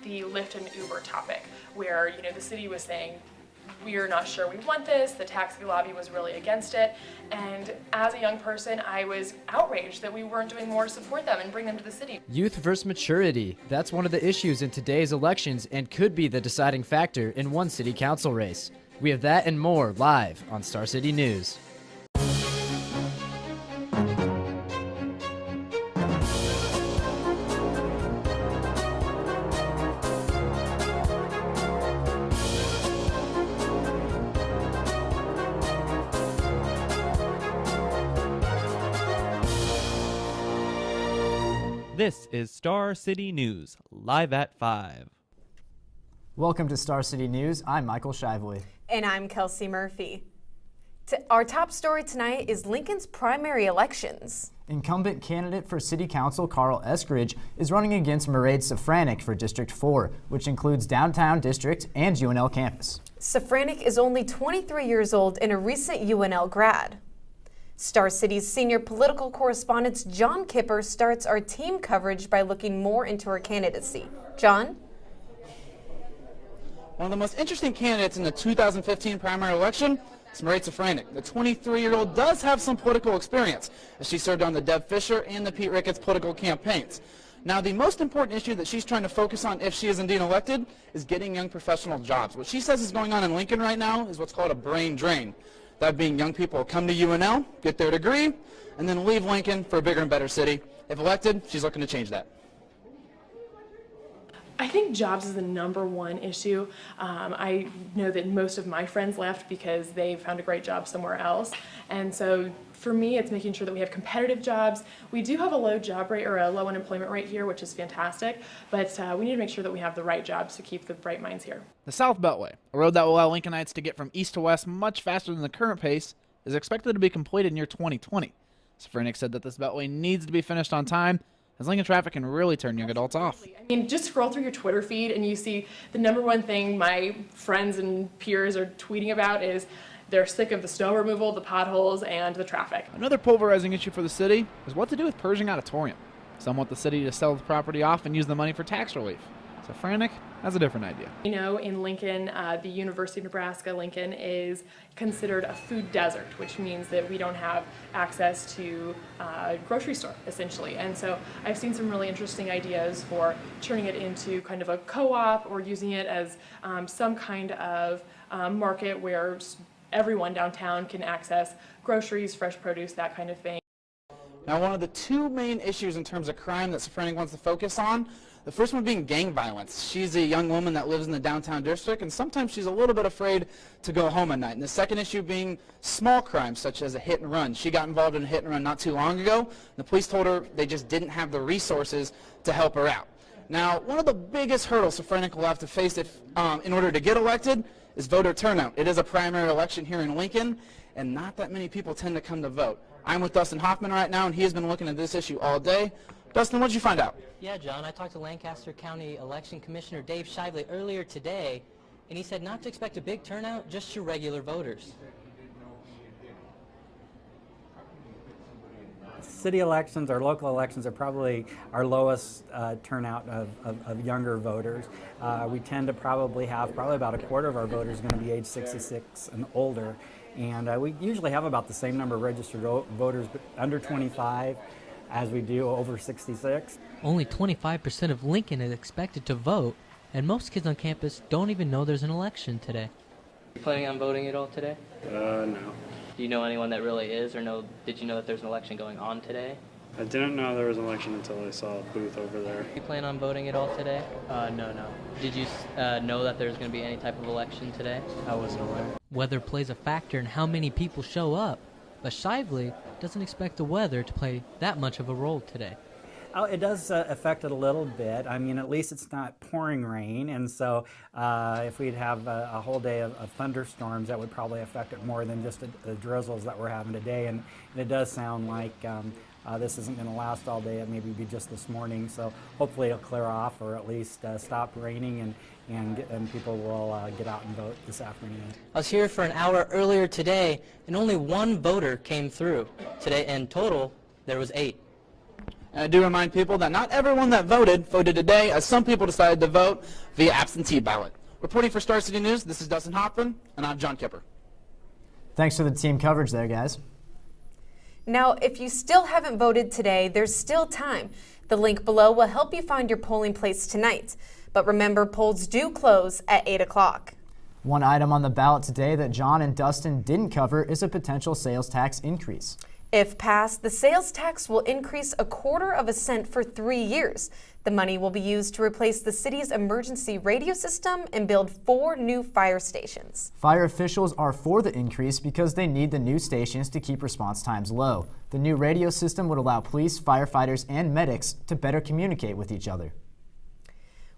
the Lyft and Uber topic, where the city was saying, we are not sure we want this. The taxi lobby was really against it. And as a young person, I was outraged that we weren't doing more to support them and bring them to the city. Youth versus maturity. That's one of the issues in today's elections and could be the deciding factor in one city council race. We have that and more live on Star City News. This is Star City News, live at 5. Welcome to Star City News. I'm Michael Shively. And I'm Kelsey Murphy. Our top story tonight is Lincoln's primary elections. Incumbent candidate for City Council Carl Eskridge is running against Mairead Safranek for District 4, which includes Downtown District and UNL campus. Safranek is only 23 years old and a recent UNL grad. Star City's senior political correspondent John Kipper starts our team coverage by looking more into her candidacy. John? One of the most interesting candidates in the 2015 primary election is Mairead Safranek. The 23-year-old does have some political experience, as she served on the Deb Fisher and the Pete Ricketts political campaigns. Now, the most important issue that she's trying to focus on if she is indeed elected is getting young professional jobs. What she says is going on in Lincoln right now is what's called a brain drain. That being young people come to UNL, get their degree, and then leave Lincoln for a bigger and better city. If elected, she's looking to change that. I think jobs is the number one issue. I know that most of my friends left because they found a great job somewhere else. And so for me, it's making sure that we have competitive jobs. We do have a low job rate or a low unemployment rate here, which is fantastic, but we need to make sure that we have the right jobs to keep the bright minds here. The South Beltway, a road that will allow Lincolnites to get from east to west much faster than the current pace, is expected to be completed near 2020. Safranek said that this Beltway needs to be finished on time, as Lincoln traffic can really turn young adults off. I mean, just scroll through your Twitter feed and you see the number one thing my friends and peers are tweeting about is they're sick of the snow removal, the potholes, and the traffic. Another pulverizing issue for the city is what to do with Pershing Auditorium. Some want the city to sell the property off and use the money for tax relief. Safranek has a different idea. In Lincoln, the University of Nebraska, Lincoln is considered a food desert, which means that we don't have access to a grocery store, essentially. And so I've seen some really interesting ideas for turning it into kind of a co-op or using it as some kind of market where everyone downtown can access groceries, fresh produce, that kind of thing. Now, one of the two main issues in terms of crime that Safranek wants to focus on, the first one being gang violence. She's a young woman that lives in the downtown district, and sometimes she's a little bit afraid to go home at night. And the second issue being small crimes, such as a hit and run. She got involved in a hit and run not too long ago. The police told her they just didn't have the resources to help her out. Now, one of the biggest hurdles Safranek will have to face in order to get elected is voter turnout. It is a primary election here in Lincoln, and not that many people tend to come to vote. I'm with Dustin Hoffman right now, and he has been looking at this issue all day. Dustin, what did you find out? Yeah, John, I talked to Lancaster County Election Commissioner Dave Shively earlier today, and he said not to expect a big turnout, just your regular voters. City elections or local elections are probably our lowest turnout of younger voters. We tend to probably about a quarter of our voters going to be age 66 and older. And we usually have about the same number of registered voters under 25 as we do over 66. Only 25% of Lincoln is expected to vote, and most kids on campus don't even know there's an election today. You planning on voting at all today? No. Do you know anyone that really is, or did you know that there's an election going on today? I didn't know there was an election until I saw a booth over there. You plan on voting at all today? No. Did you know that there's going to be any type of election today? I wasn't aware. Weather plays a factor in how many people show up, but Shively doesn't expect the weather to play that much of a role today. Oh, it does affect it a little bit. I mean, at least it's not pouring rain, and so if we'd have a whole day of thunderstorms, that would probably affect it more than just the drizzles that we're having today. And it does sound like this isn't going to last all day. It maybe be just this morning, so hopefully it'll clear off or at least stop raining, and people will get out and vote this afternoon. I was here for an hour earlier today, and only one voter came through. Today, in total, there was 8. And I do remind people that not everyone that voted today, as some people decided to vote via absentee ballot. Reporting for Star City News, this is Dustin Hoffman, and I'm John Kipper. Thanks for the team coverage there, guys. Now, if you still haven't voted today, there's still time. The link below will help you find your polling place tonight. But remember, polls do close at 8 o'clock. One item on the ballot today that John and Dustin didn't cover is a potential sales tax increase. If passed, the sales tax will increase 1/4 cent for 3 years. The money will be used to replace the city's emergency radio system and build 4 new fire stations. Fire officials are for the increase because they need the new stations to keep response times low. The new radio system would allow police, firefighters, and medics to better communicate with each other.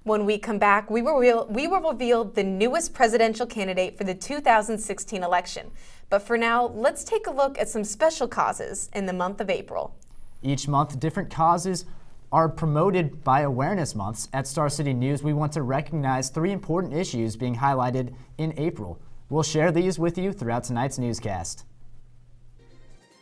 When we come back, we will reveal the newest presidential candidate for the 2016 election. But for now, let's take a look at some special causes in the month of April. Each month, different causes are promoted by awareness months. At Star City News, we want to recognize 3 important issues being highlighted in April. We'll share these with you throughout tonight's newscast.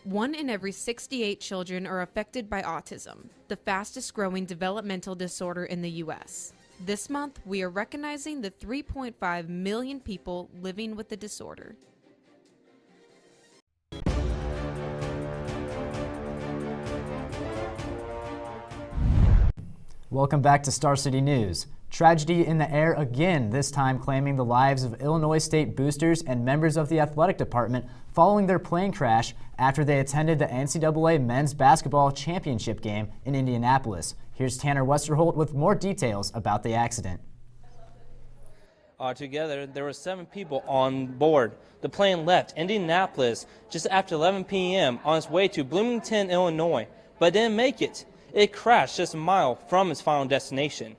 1 in every 68 children are affected by autism, the fastest growing developmental disorder in the U.S. This month, we are recognizing the 3.5 million people living with the disorder. Welcome back to Star City News. Tragedy in the air again, this time claiming the lives of Illinois State boosters and members of the athletic department following their plane crash after they attended the NCAA men's basketball championship game in Indianapolis. Here's Tanner Westerholt with more details about the accident. Altogether, there were 7 people on board. The plane left Indianapolis just after 11 p.m. on its way to Bloomington, Illinois, but didn't make it. It crashed just a mile from its final destination.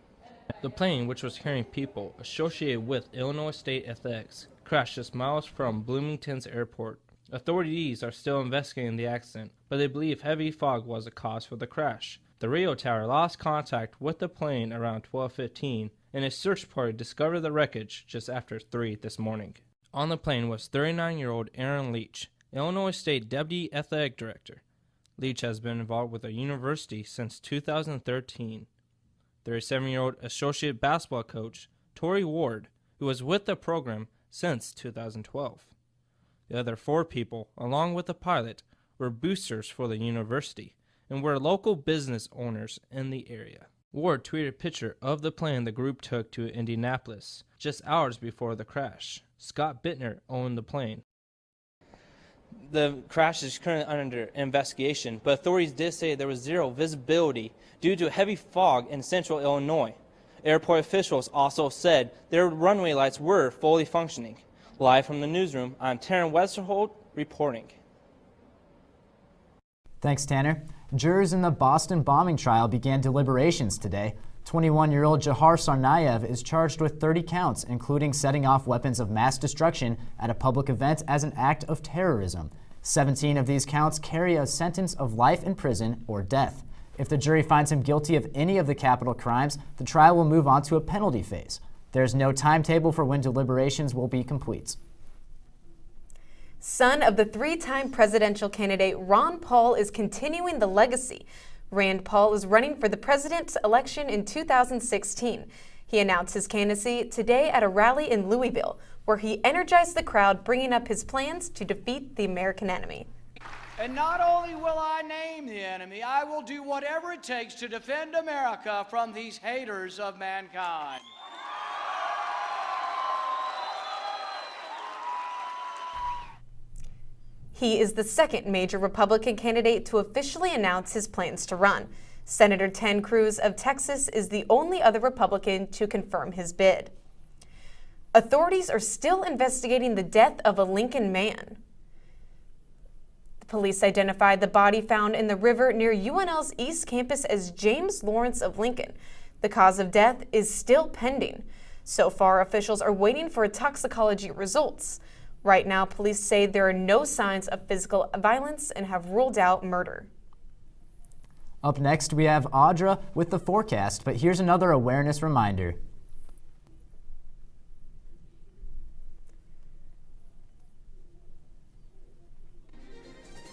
The plane, which was carrying people associated with Illinois State Athletics, crashed just miles from Bloomington's airport. Authorities are still investigating the accident, but they believe heavy fog was the cause for the crash. The radio tower lost contact with the plane around 12:15, and a search party discovered the wreckage just after 3 this morning. On the plane was 39-year-old Aaron Leach, Illinois State Deputy Athletic Director. Leach has been involved with the university since 2013. 37-year-old associate basketball coach Tori Ward, who was with the program since 2012. The other 4 people, along with the pilot, were boosters for the university and were local business owners in the area. Ward tweeted a picture of the plane the group took to Indianapolis just hours before the crash. Scott Bittner owned the plane. The crash is currently under investigation, but authorities did say there was 0 visibility due to heavy fog in central Illinois. Airport officials also said their runway lights were fully functioning. Live from the newsroom, I'm Taryn Westerholt reporting. Thanks, Tanner. Jurors in the Boston bombing trial began deliberations today. 21-year-old Jahar Sarnayev is charged with 30 counts, including setting off weapons of mass destruction at a public event as an act of terrorism. 17 of these counts carry a sentence of life in prison or death. If the jury finds him guilty of any of the capital crimes, the trial will move on to a penalty phase. There's no timetable for when deliberations will be complete. Son of the 3-time presidential candidate Ron Paul is continuing the legacy. Rand Paul is running for the president's election in 2016. He announced his candidacy today at a rally in Louisville, where he energized the crowd, bringing up his plans to defeat the American enemy. And not only will I name the enemy, I will do whatever it takes to defend America from these haters of mankind. He is the second major Republican candidate to officially announce his plans to run. Senator Ted Cruz of Texas is the only other Republican to confirm his bid. Authorities are still investigating the death of a Lincoln man. The police identified the body found in the river near UNL's East Campus as James Lawrence of Lincoln. The cause of death is still pending. So far, officials are waiting for toxicology results. Right now, police say there are no signs of physical violence and have ruled out murder. Up next, we have Audra with the forecast, but here's another awareness reminder.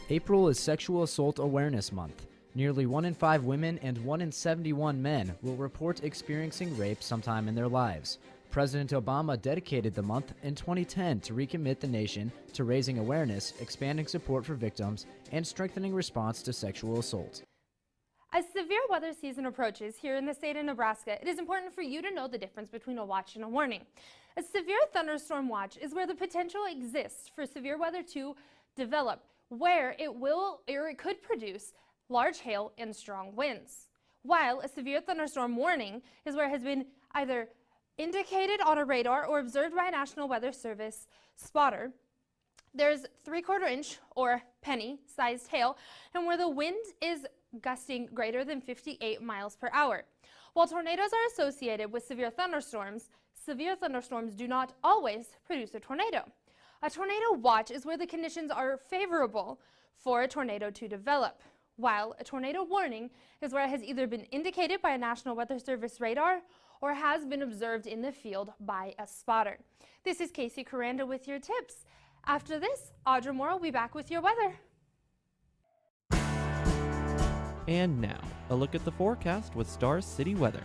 April is Sexual Assault Awareness Month. Nearly 1 in 5 women and 1 in 71 men will report experiencing rape sometime in their lives. President Obama dedicated the month in 2010 to recommit the nation to raising awareness, expanding support for victims, and strengthening response to sexual assault. As severe weather season approaches here in the state of Nebraska, it is important for you to know the difference between a watch and a warning. A severe thunderstorm watch is where the potential exists for severe weather to develop, where it could produce large hail and strong winds. While a severe thunderstorm warning is where it has been either indicated on a radar or observed by a National Weather Service spotter. There's 3/4 inch or penny sized hail, and where the wind is gusting greater than 58 miles per hour. While tornadoes are associated with severe thunderstorms do not always produce a tornado. A tornado watch is where the conditions are favorable for a tornado to develop, while a tornado warning is where it has either been indicated by a National Weather Service radar or has been observed in the field by a spotter. This is Casey Coranda with your tips. After this, Audra Moore will be back with your weather. And now, a look at the forecast with Star City Weather.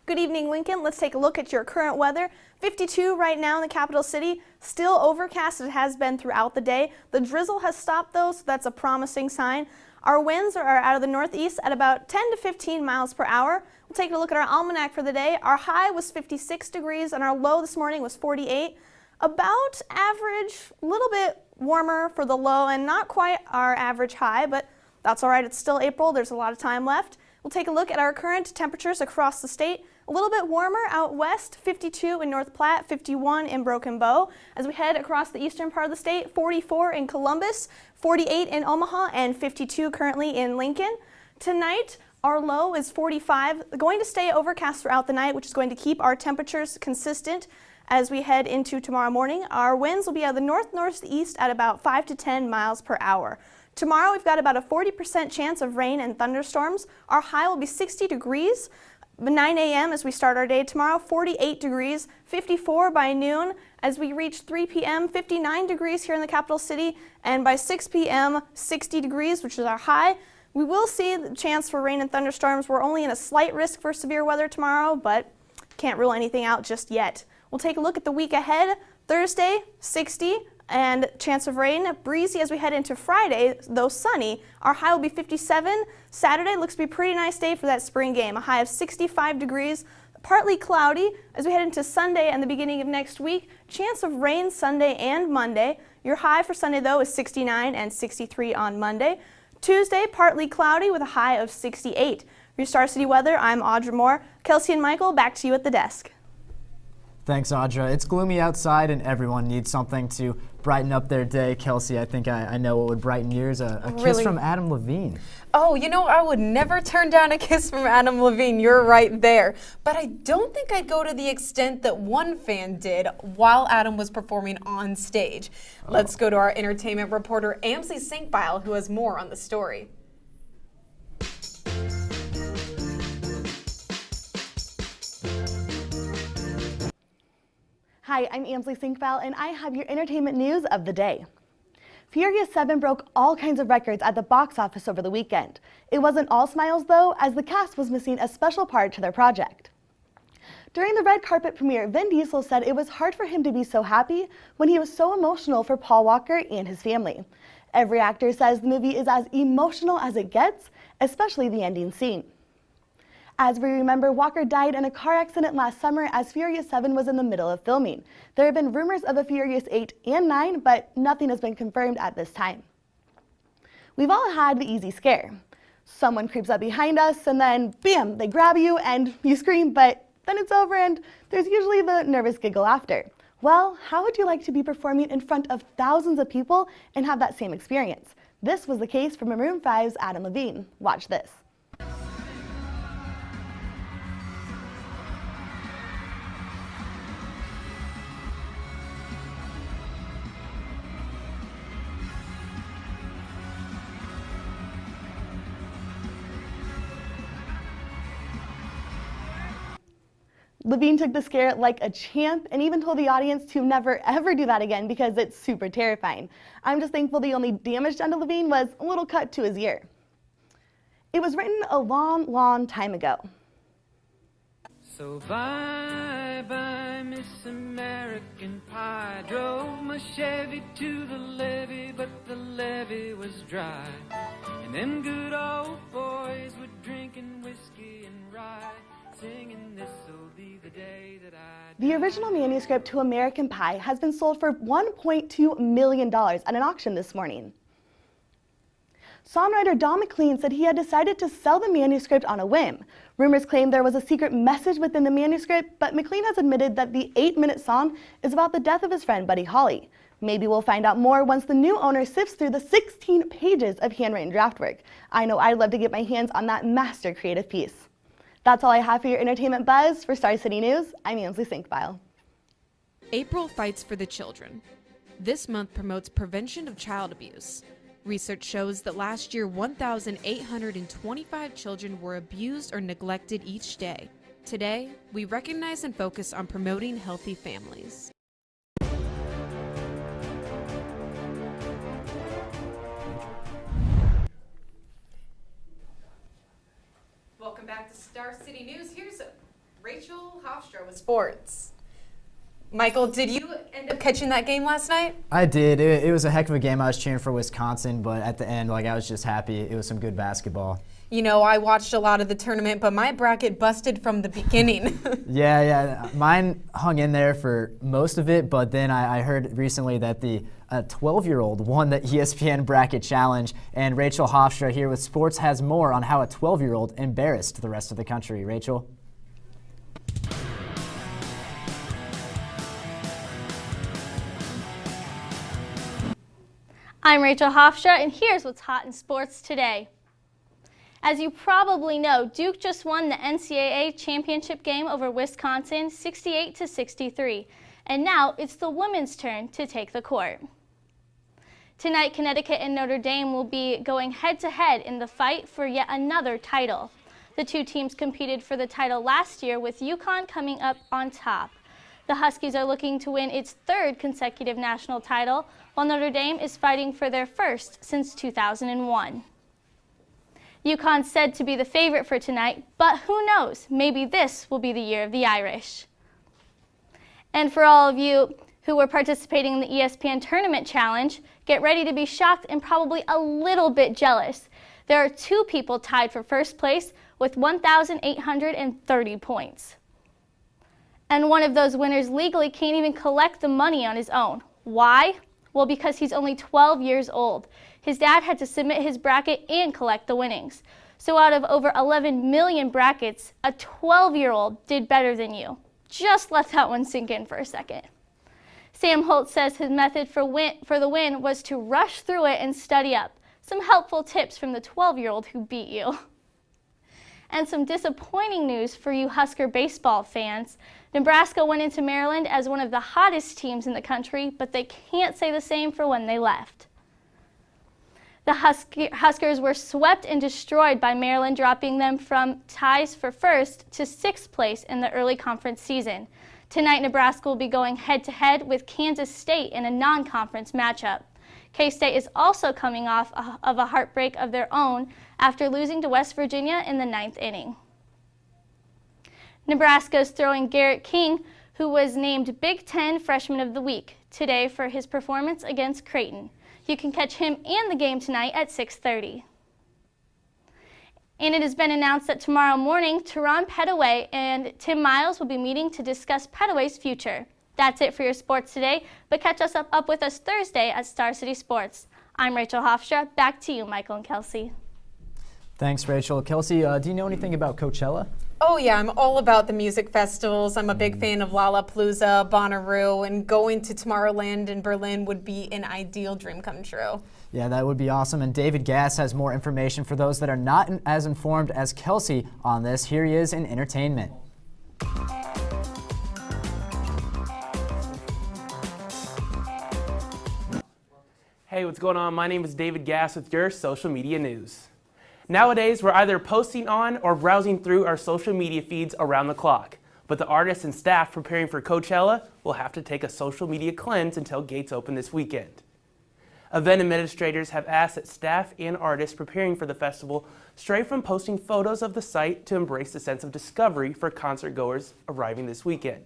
Good evening, Lincoln. Let's take a look at your current weather. 52 right now in the capital city. Still overcast as it has been throughout the day. The drizzle has stopped though, so that's a promising sign. Our winds are out of the northeast at about 10 to 15 miles per hour. We'll take a look at our almanac for the day. Our high was 56 degrees and our low this morning was 48. About average, a little bit warmer for the low and not quite our average high, but that's all right. It's still April. There's a lot of time left. We'll take a look at our current temperatures across the state. A little bit warmer out west, 52 in North Platte, 51 in Broken Bow. As we head across the eastern part of the state, 44 in Columbus, 48 in Omaha, and 52 currently in Lincoln. Tonight, our low is 45, going to stay overcast throughout the night, which is going to keep our temperatures consistent as we head into tomorrow morning. Our winds will be out of the north-northeast at about 5 to 10 miles per hour. Tomorrow, we've got about a 40% chance of rain and thunderstorms. Our high will be 60 degrees. 9 a.m. as we start our day tomorrow, 48 degrees, 54 by noon. As we reach 3 p.m., 59 degrees here in the capital city, and by 6 p.m., 60 degrees, which is our high. We will see the chance for rain and thunderstorms. We're only in a slight risk for severe weather tomorrow, but can't rule anything out just yet. We'll take a look at the week ahead. Thursday, 60. And chance of rain, breezy as we head into Friday, though sunny. Our high will be 57. Saturday looks to be a pretty nice day for that spring game. A high of 65 degrees, partly cloudy. As we head into Sunday and the beginning of next week, chance of rain Sunday and Monday. Your high for Sunday, though, is 69 and 63 on Monday. Tuesday, partly cloudy with a high of 68. For your Star City weather, I'm Audra Moore. Kelsey and Michael, back to you at the desk. Thanks, Audra. It's gloomy outside and everyone needs something to brighten up their day. Kelsey, I think I know what would brighten yours. A kiss from Adam Levine. Oh, you know, I would never turn down a kiss from Adam Levine. You're right there. But I don't think I'd go to the extent that one fan did while Adam was performing on stage. Let's go to our entertainment reporter, Amsley Sinkbile, who has more on the story. Hi, I'm Amsley Sinkbile, and I have your entertainment news of the day. Furious 7 broke all kinds of records at the box office over the weekend. It wasn't all smiles, though, as the cast was missing a special part to their project. During the red carpet premiere, Vin Diesel said it was hard for him to be so happy when he was so emotional for Paul Walker and his family. Every actor says the movie is as emotional as it gets, especially the ending scene. As we remember, Walker died in a car accident last summer as Furious 7 was in the middle of filming. There have been rumors of a Furious 8 and 9, but nothing has been confirmed at this time. We've all had the easy scare. Someone creeps up behind us and then, bam, they grab you and you scream, but then it's over and there's usually the nervous giggle after. Well, how would you like to be performing in front of thousands of people and have that same experience? This was the case for Maroon 5's Adam Levine. Watch this. Levine took the scare like a champ and even told the audience to never ever do that again because it's super terrifying. I'm just thankful the only damage done to Levine was a little cut to his ear. It was written a long, long time ago. So bye bye, Miss American Pie. Drove my Chevy to the levee, but the levee was dry. And them good old boys were drinking whiskey and rye, singing this'll be the day that I... The original manuscript to American Pie has been sold for $1.2 million at an auction this morning. Songwriter Don McLean said he had decided to sell the manuscript on a whim. Rumors claim there was a secret message within the manuscript, but McLean has admitted that the 8-minute song is about the death of his friend Buddy Holly. Maybe we'll find out more once the new owner sifts through the 16 pages of handwritten draft work. I know I'd love to get my hands on that master creative piece. That's all I have for your entertainment buzz. For Star City News, I'm Ansley Sinkfile. April Fights for the Children. This month promotes prevention of child abuse. Research shows that last year 1,825 children were abused or neglected each day. Today, we recognize and focus on promoting healthy families. Welcome back to Star City News. Here's Rachel Hofstra with sports. Michael, did you end up catching that game last night? I did. It was a heck of a game. I was cheering for Wisconsin, but at the end, I was just happy. It was some good basketball. You know, I watched a lot of the tournament, but my bracket busted from the beginning. Yeah. Mine hung in there for most of it, but then I heard recently that the 12-year-old won the ESPN Bracket Challenge, and Rachel Hofstra here with sports has more on how a 12-year-old embarrassed the rest of the country. Rachel? I'm Rachel Hofstra, and here's what's hot in sports today. As you probably know, Duke just won the NCAA championship game over Wisconsin 68-63, and now it's the women's turn to take the court. Tonight, Connecticut and Notre Dame will be going head-to-head in the fight for yet another title. The two teams competed for the title last year, with UConn coming up on top. The Huskies are looking to win its third consecutive national title, while Notre Dame is fighting for their first since 2001. UConn's said to be the favorite for tonight, but who knows? Maybe this will be the year of the Irish. And for all of you who were participating in the ESPN Tournament Challenge, get ready to be shocked and probably a little bit jealous. There are two people tied for first place with 1,830 points. And one of those winners legally can't even collect the money on his own. Why? Well, because he's only 12 years old. His dad had to submit his bracket and collect the winnings. So out of over 11 million brackets, a 12-year-old did better than you. Just let that one sink in for a second. Sam Holt says his method for the win was to rush through it and study up. Some helpful tips from the 12-year-old who beat you. And some disappointing news for you Husker baseball fans. Nebraska went into Maryland as one of the hottest teams in the country, but they can't say the same for when they left. The Huskers were swept and destroyed by Maryland, dropping them from ties for first to sixth place in the early conference season. Tonight, Nebraska will be going head-to-head with Kansas State in a non-conference matchup. K-State is also coming off of a heartbreak of their own after losing to West Virginia in the 9th inning. Nebraska is throwing Garrett King, who was named Big Ten Freshman of the Week today for his performance against Creighton. You can catch him and the game tonight at 6:30. And it has been announced that tomorrow morning, Teron Petaway and Tim Miles will be meeting to discuss Petaway's future. That's it for your sports today, but catch us up with us Thursday at Star City Sports. I'm Rachel Hofstra. Back to you, Michael and Kelsey. Thanks, Rachel. Kelsey, do you know anything about Coachella? Oh yeah, I'm all about the music festivals. I'm a big fan of Lollapalooza, Bonnaroo, and going to Tomorrowland in Berlin would be an ideal dream come true. Yeah, that would be awesome. And David Gass has more information for those that are not as informed as Kelsey on this. Here he is in entertainment. Hey, what's going on? My name is David Gass with your social media news. Nowadays, we're either posting on or browsing through our social media feeds around the clock. But the artists and staff preparing for Coachella will have to take a social media cleanse until gates open this weekend. Event administrators have asked that staff and artists preparing for the festival stray from posting photos of the site to embrace the sense of discovery for concert goers arriving this weekend.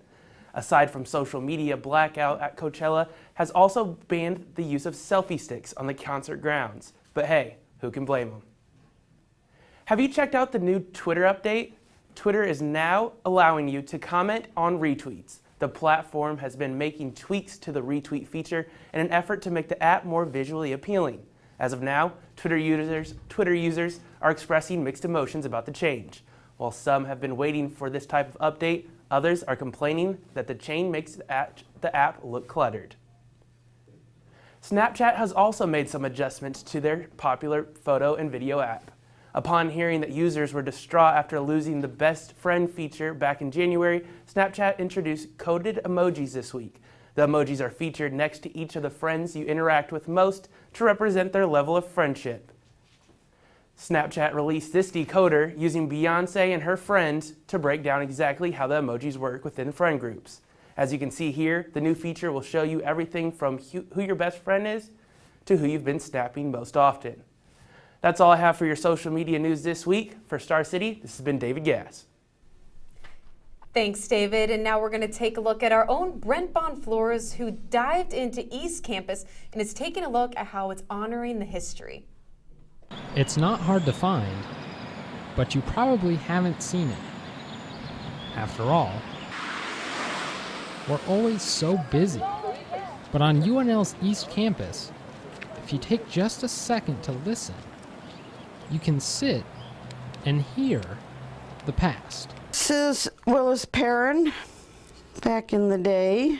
Aside from social media blackout at Coachella has also banned the use of selfie sticks on the concert grounds. But hey, who can blame them? Have you checked out the new Twitter update? Twitter is now allowing you to comment on retweets. The platform has been making tweaks to the retweet feature in an effort to make the app more visually appealing. As of now, Twitter users are expressing mixed emotions about the change. While some have been waiting for this type of update, others are complaining that the change makes the app look cluttered. Snapchat has also made some adjustments to their popular photo and video app. Upon hearing that users were distraught after losing the best friend feature back in January, Snapchat introduced coded emojis this week. The emojis are featured next to each of the friends you interact with most to represent their level of friendship. Snapchat released this decoder using Beyonce and her friends to break down exactly how the emojis work within friend groups. As you can see here, the new feature will show you everything from who your best friend is to who you've been snapping most often. That's all I have for your social media news this week. For Star City, this has been David Gass. Thanks, David. And now we're going to take a look at our own Brent Bonflores, who dived into East Campus and is taking a look at how it's honoring the history. It's not hard to find, but you probably haven't seen it. After all, we're always so busy. But on UNL's East Campus, if you take just a second to listen, you can sit and hear the past. This is Willis Perrin back in the day,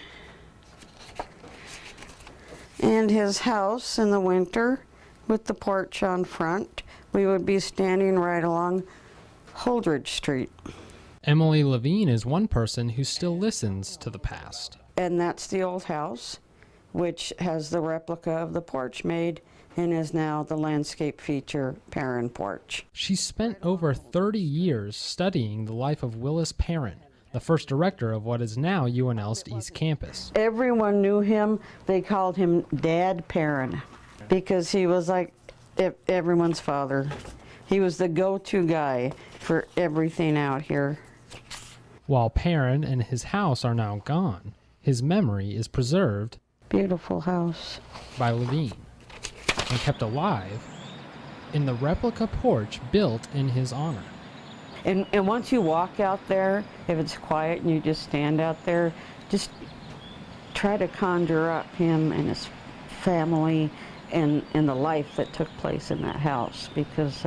and his house in the winter with the porch on front. We would be standing right along Holdridge Street. Emily Levine is one person who still listens to the past. And that's the old house, which has the replica of the porch made and is now the landscape feature Perrin porch. She spent over 30 years studying the life of Willis Perrin, the first director of what is now UNL's East Campus. Everyone knew him. They called him Dad Perrin because he was like everyone's father. He was the go-to guy for everything out here. While Perrin and his house are now gone, his memory is preserved. Beautiful house. By Levine, and kept alive in the replica porch built in his honor. And once you walk out there, if it's quiet and you just stand out there, just try to conjure up him and his family and the life that took place in that house, because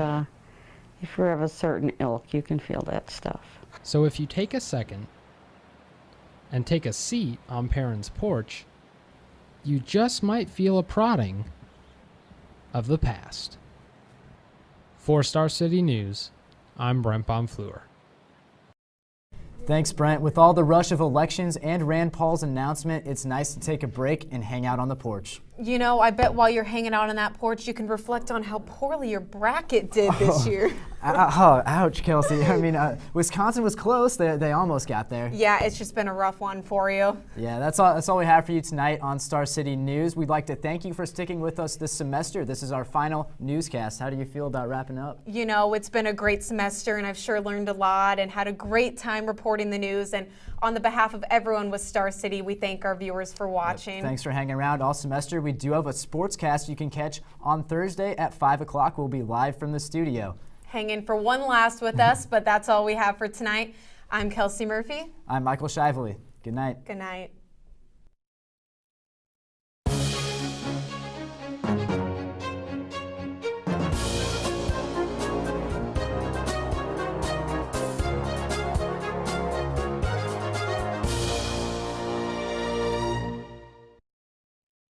if you're of a certain ilk, you can feel that stuff. So if you take a second and take a seat on Perrin's porch, you just might feel a prodding of the past. For Star City News, I'm Brent Bonfleur. Thanks, Brent. With all the rush of elections and Rand Paul's announcement, it's nice to take a break and hang out on the porch. You know, I bet while you're hanging out on that porch, you can reflect on how poorly your bracket did this year. Ouch, Kelsey. I mean, Wisconsin was close. They almost got there. Yeah, it's just been a rough one for you. Yeah, that's all we have for you tonight on Star City News. We'd like to thank you for sticking with us this semester. This is our final newscast. How do you feel about wrapping up? You know, it's been a great semester, and I've sure learned a lot and had a great time reporting the news. And on the behalf of everyone with Star City, we thank our viewers for watching. Thanks for hanging around all semester. We do have a sportscast you can catch on Thursday at 5 o'clock. We'll be live from the studio. Hang in for one last with us, but that's all we have for tonight. I'm Kelsey Murphy. I'm Michael Shively. Good night. Good night.